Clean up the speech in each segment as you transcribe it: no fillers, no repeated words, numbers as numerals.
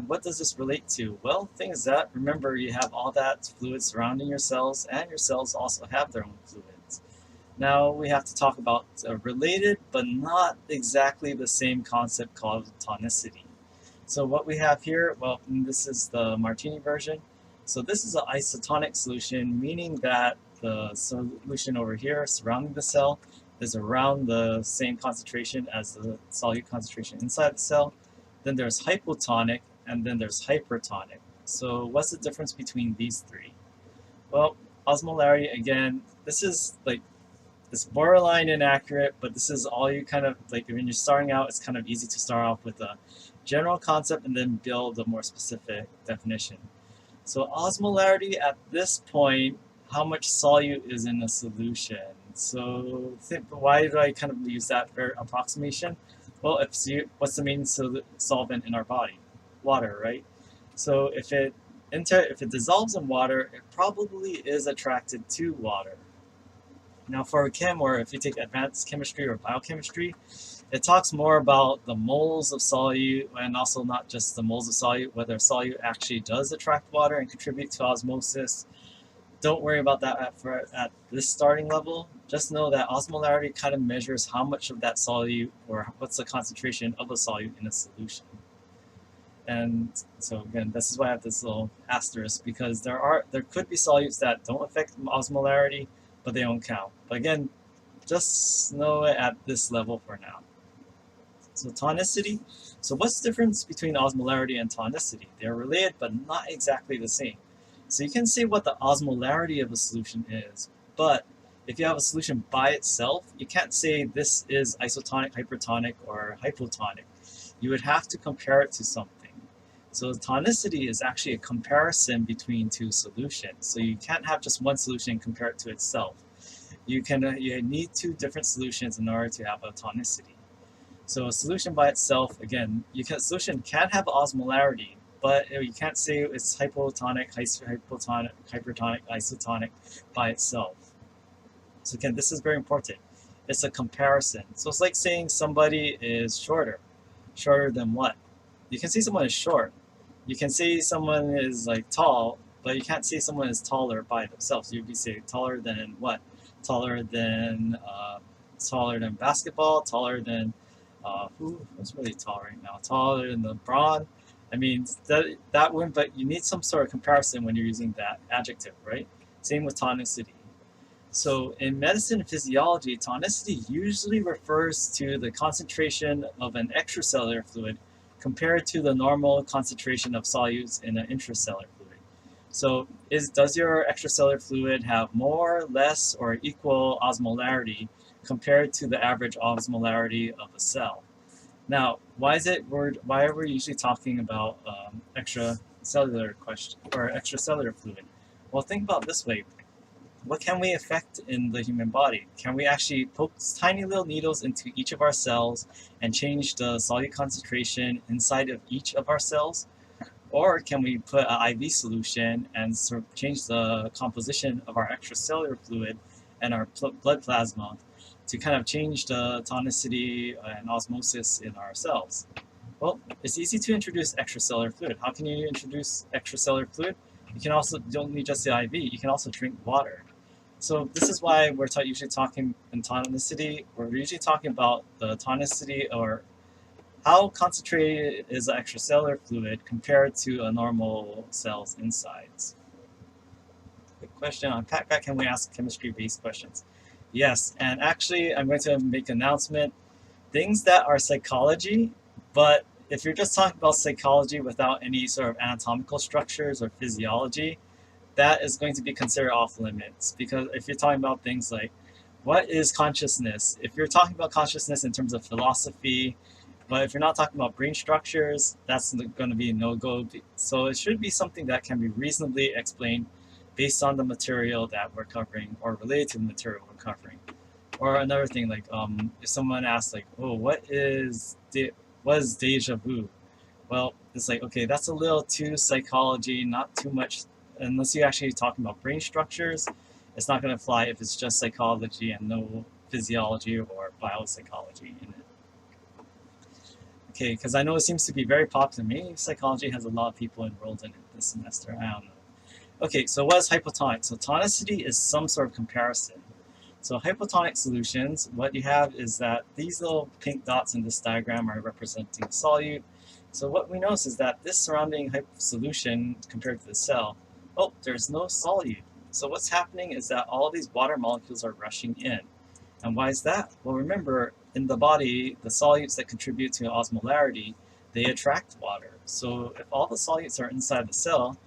And what does this relate to? Well, thing is that, remember, you have all that fluid surrounding your cells, and your cells also have their own fluids. Now we have to talk about a related but not exactly the same concept called tonicity. So what we have here, well, this is the martini version. So this is an isotonic solution, meaning that the solution over here surrounding the cell is around the same concentration as the solute concentration inside the cell. Then there's hypotonic, and then there's hypertonic. So what's the difference between these three? Well, osmolarity, again, this is like, it's borderline inaccurate, but this is all you kind of, like when you're starting out, it's kind of easy to start off with a general concept and then build a more specific definition. So osmolarity at this point, how much solute is in a solution? So why do I kind of use that for approximation? Well, what's the main solvent in our body? Water, right? So if it dissolves in water, it probably is attracted to water. Now for chem, or if you take advanced chemistry or biochemistry, it talks more about the moles of solute, and also not just the moles of solute, whether solute actually does attract water and contribute to osmosis. Don't worry about that at this starting level. Just know that osmolarity kind of measures how much of that solute, or what's the concentration of a solute in a solution. And so again, this is why I have this little asterisk, because there could be solutes that don't affect osmolarity, but they don't count. But again, just know it at this level for now. So tonicity. So what's the difference between osmolarity and tonicity? They're related, but not exactly the same. So you can say what the osmolarity of a solution is, but if you have a solution by itself, you can't say this is isotonic, hypertonic, or hypotonic. You would have to compare it to something. So tonicity is actually a comparison between two solutions. So you can't have just one solution and compare it to itself. You need two different solutions in order to have a tonicity. So a solution by itself, again, a solution can have osmolarity, but you can't say it's hypotonic, hypotonic, hypertonic, isotonic by itself. So again, this is very important. It's a comparison. So it's like saying somebody is shorter. Shorter than what? You can say someone is short. You can say someone is like tall, but you can't say someone is taller by themselves. You'd be saying taller than what? Taller than basketball, taller than who's really tall right now? Taller than LeBron. I mean, that wouldn't, but you need some sort of comparison when you're using that adjective, right? Same with tonicity. So in medicine and physiology, tonicity usually refers to the concentration of an extracellular fluid compared to the normal concentration of solutes in an intracellular fluid. So does your extracellular fluid have more, less, or equal osmolarity compared to the average osmolarity of a cell? Now, why are we usually talking about extracellular fluid? Well, think about it this way. What can we affect in the human body? Can we actually poke tiny little needles into each of our cells and change the solute concentration inside of each of our cells? Or can we put an IV solution and sort of change the composition of our extracellular fluid and our blood plasma to kind of change the tonicity and osmosis in our cells? Well, it's easy to introduce extracellular fluid. How can you introduce extracellular fluid? You can also, don't need just the IV, you can also drink water. So this is why we're usually talking in tonicity. We're usually talking about the tonicity, or how concentrated is the extracellular fluid compared to a normal cell's insides. Quick question on PACBAC, can we ask chemistry-based questions? Yes, and actually I'm going to make an announcement. Things that are psychology, but if you're just talking about psychology without any sort of anatomical structures or physiology, that is going to be considered off limits. Because if you're talking about things like, what is consciousness? If you're talking about consciousness in terms of philosophy, but if you're not talking about brain structures, that's going to be a no-go. So it should be something that can be reasonably explained based on the material that we're covering, or related to the material we're covering. Or another thing, like if someone asks, like, oh, what is deja vu? Well, it's like, okay, that's a little too psychology, not too much. Unless you're actually talking about brain structures, it's not going to fly if it's just psychology and no physiology or biopsychology in it. Okay, because I know it seems to be very popular. Maybe psychology has a lot of people enrolled in it this semester. I don't know. Okay, so what is hypotonic? So tonicity is some sort of comparison. So hypotonic solutions, what you have is that these little pink dots in this diagram are representing the solute. So what we notice is that this surrounding solution compared to the cell, oh, there's no solute. So what's happening is that all these water molecules are rushing in. And why is that? Well, remember, in the body, the solutes that contribute to osmolarity, they attract water. So if all the solutes are inside the cell,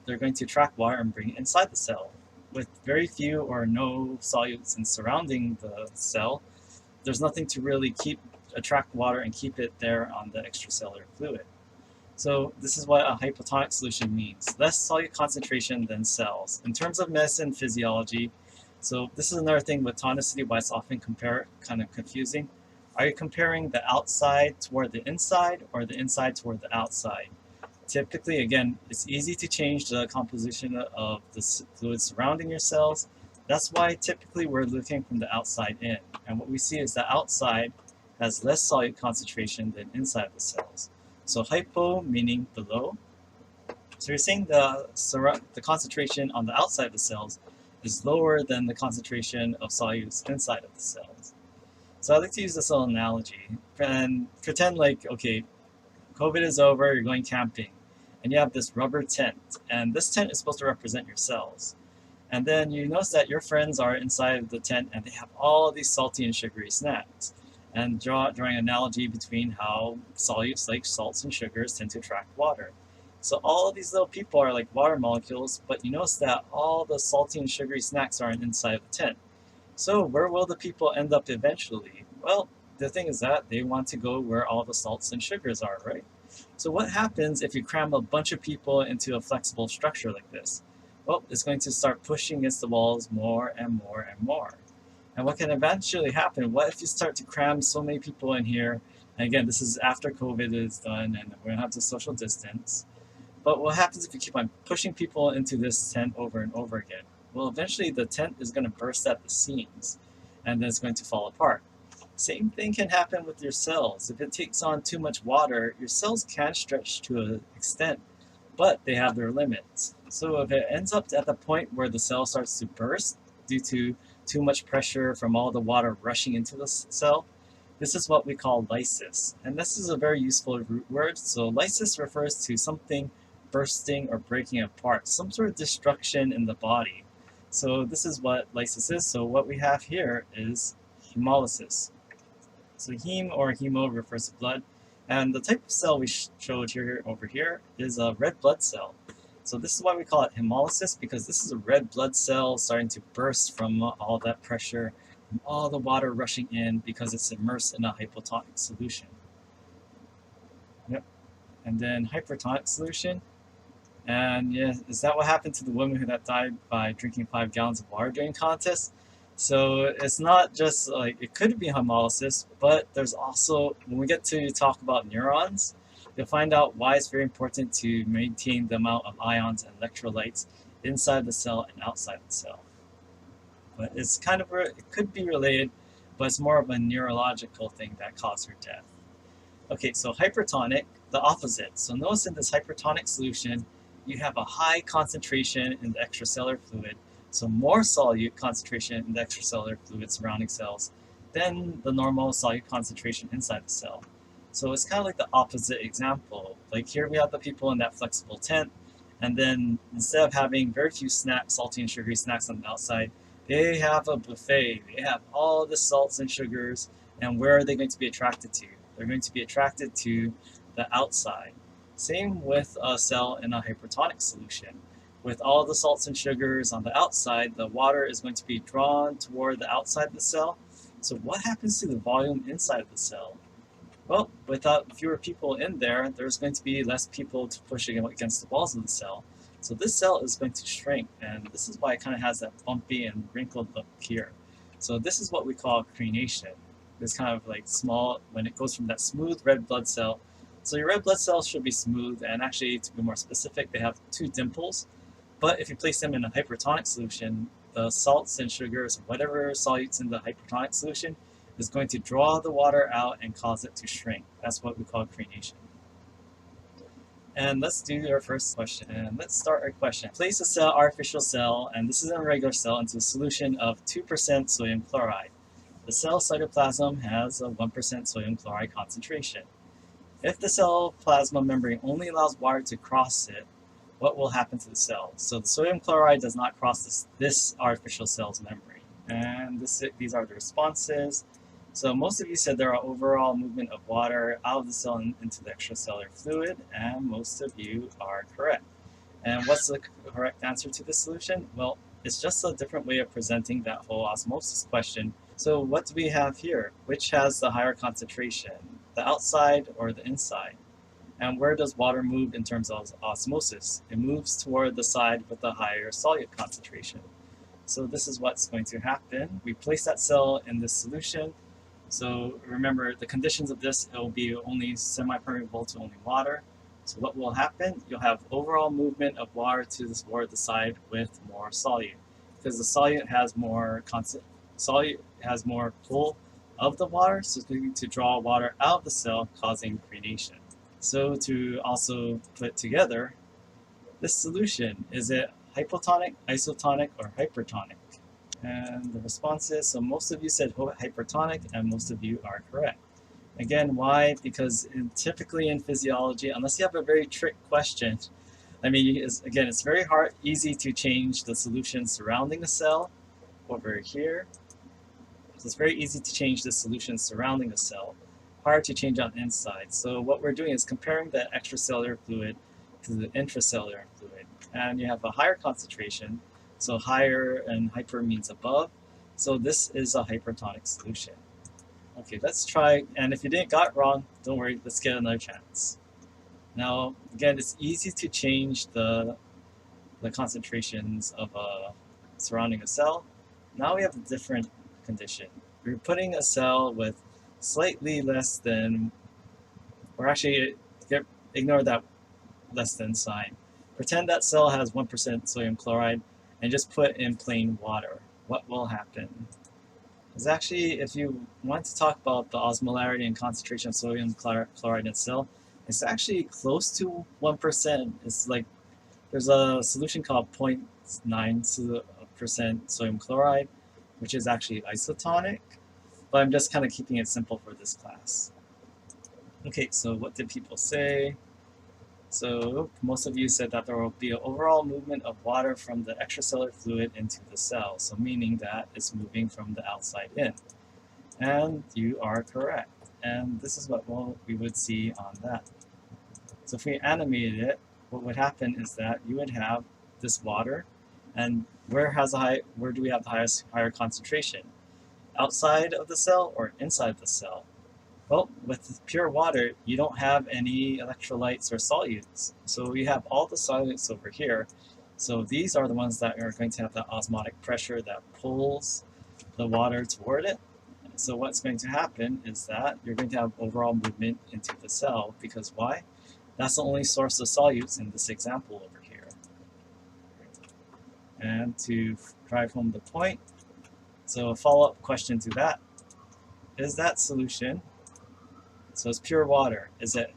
they're going to attract water and bring it inside the cell. With very few or no solutes in surrounding the cell, there's nothing to really attract water and keep it there on the extracellular fluid. So this is what a hypotonic solution means. Less solute concentration than cells. In terms of medicine physiology, so this is another thing with tonicity why it's often kind of confusing. Are you comparing the outside toward the inside or the inside toward the outside? Typically, again, it's easy to change the composition of the fluid surrounding your cells. That's why typically we're looking from the outside in. And what we see is the outside has less solute concentration than inside the cells. So hypo meaning below. So you're saying the concentration on the outside of the cells is lower than the concentration of solutes inside of the cells. So I like to use this little analogy and pretend like, okay, COVID is over, you're going camping, and you have this rubber tent, and this tent is supposed to represent your cells. And then you notice that your friends are inside of the tent and they have all these salty and sugary snacks. And drawing an analogy between how solutes like salts and sugars tend to attract water. So all of these little people are like water molecules, but you notice that all the salty and sugary snacks are inside of the tent. So where will the people end up eventually? Well, the thing is that they want to go where all the salts and sugars are, right? So what happens if you cram a bunch of people into a flexible structure like this? Well, it's going to start pushing against the walls more and more and more. And what can eventually happen, what if you start to cram so many people in here? And again, this is after COVID is done and we're gonna have to social distance. But what happens if you keep on pushing people into this tent over and over again? Well, eventually the tent is going to burst at the seams and then it's going to fall apart. Same thing can happen with your cells. If it takes on too much water, your cells can stretch to an extent, but they have their limits. So if it ends up at the point where the cell starts to burst due to too much pressure from all the water rushing into the cell, this is what we call lysis. And this is a very useful root word. So lysis refers to something bursting or breaking apart, some sort of destruction in the body. So this is what lysis is. So what we have here is hemolysis. So heme or hemo refers to blood. And the type of cell we showed here over here is a red blood cell. So this is why we call it hemolysis, because this is a red blood cell starting to burst from all that pressure, from all the water rushing in because it's immersed in a hypotonic solution. Yep. And then hypertonic solution. And yeah, is that what happened to the woman that died by drinking 5 gallons of water during contest? So it's not just like, it could be hemolysis, but there's also, when we get to talk about neurons, you'll find out why it's very important to maintain the amount of ions and electrolytes inside the cell and outside the cell. But it's kind of, it could be related, but it's more of a neurological thing that caused her death. Okay, so hypertonic, the opposite. So notice in this hypertonic solution, you have a high concentration in the extracellular fluid, so more solute concentration in the extracellular fluid surrounding cells than the normal solute concentration inside the cell. So it's kind of like the opposite example. Like here we have the people in that flexible tent, and then instead of having very few snacks, salty and sugary snacks on the outside, they have a buffet. They have all the salts and sugars, and where are they going to be attracted to? They're going to be attracted to the outside. Same with a cell in a hypertonic solution. With all the salts and sugars on the outside, the water is going to be drawn toward the outside of the cell. So what happens to the volume inside of the cell? Well, without fewer people in there, there's going to be less people to push against the walls of the cell. So this cell is going to shrink, and this is why it kind of has that bumpy and wrinkled look here. So this is what we call crenation. It's kind of like small, when it goes from that smooth red blood cell. So your red blood cells should be smooth, and actually, to be more specific, they have 2 dimples. But if you place them in a hypertonic solution, the salts and sugars, whatever solutes in the hypertonic solution, is going to draw the water out and cause it to shrink. That's what we call crenation. And let's do our first question. And let's start our question. Place a cell, artificial cell, and this is a regular cell, into a solution of 2% sodium chloride. The cell cytoplasm has a 1% sodium chloride concentration. If the cell plasma membrane only allows water to cross it, what will happen to the cell? So the sodium chloride does not cross this artificial cell's membrane. And these are the responses. So most of you said there are overall movement of water out of the cell into the extracellular fluid, and most of you are correct. And what's the correct answer to this solution? Well, it's just a different way of presenting that whole osmosis question. So what do we have here? Which has the higher concentration, the outside or the inside? And where does water move in terms of osmosis? It moves toward the side with the higher solute concentration. So this is what's going to happen. We place that cell in this solution. So remember, the conditions of this, it will be only semi-permeable to only water. So what will happen? You'll have overall movement of water toward the side with more solute, because the solute has more pull of the water, so it's going to draw water out of the cell, causing crenation. So to also put together this solution, is it hypotonic, isotonic, or hypertonic? And the responses, so most of you said hypertonic, and most of you are correct. Again, why? Because typically in physiology, unless you have a very trick question, I mean, again, it's very easy to change the solution surrounding the cell over here. So it's very easy to change the solution surrounding the cell, hard to change on the inside. So what we're doing is comparing the extracellular fluid to the intracellular fluid. And you have a higher concentration, so higher and hyper means above. So this is a hypertonic solution. Okay, let's try, and if you got it wrong, don't worry, let's get another chance. Now, again, it's easy to change the concentrations of surrounding a cell. Now we have a different condition. We're putting a cell with slightly less than, or actually, ignore that less than sign. Pretend that cell has 1% sodium chloride and just put in plain water. What will happen? Because actually, if you want to talk about the osmolarity and concentration of sodium chloride in a cell, it's actually close to 1%. It's like, there's a solution called 0.9% sodium chloride, which is actually isotonic, but I'm just kind of keeping it simple for this class. Okay, so what did people say? So most of you said that there will be an overall movement of water from the extracellular fluid into the cell, so meaning that it's moving from the outside in. And you are correct. And this is what we would see on that. So if we animated it, what would happen is that you would have this water, and where do we have the higher concentration? Outside of the cell or inside the cell? Well, with pure water, you don't have any electrolytes or solutes. So we have all the solutes over here. So these are the ones that are going to have the osmotic pressure that pulls the water toward it. So what's going to happen is that you're going to have overall movement into the cell, because why? That's the only source of solutes in this example over here. And to drive home the point, so a follow-up question to that, is that solution, so it's pure water, is it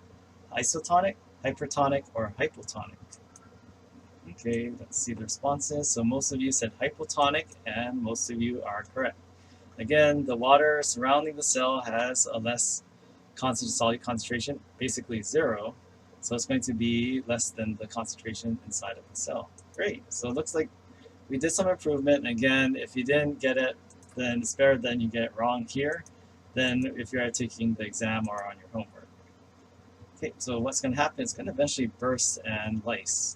isotonic, hypertonic, or hypotonic? Okay, let's see the responses. So most of you said hypotonic, and most of you are correct. Again, the water surrounding the cell has a less solute concentration, basically 0. So it's going to be less than the concentration inside of the cell. Great, so it looks like we did some improvement. And again, if you didn't get it, then it's better than you get it wrong here than if you're taking the exam or on your homework. Okay, so what's going to happen is going to eventually burst and lyse.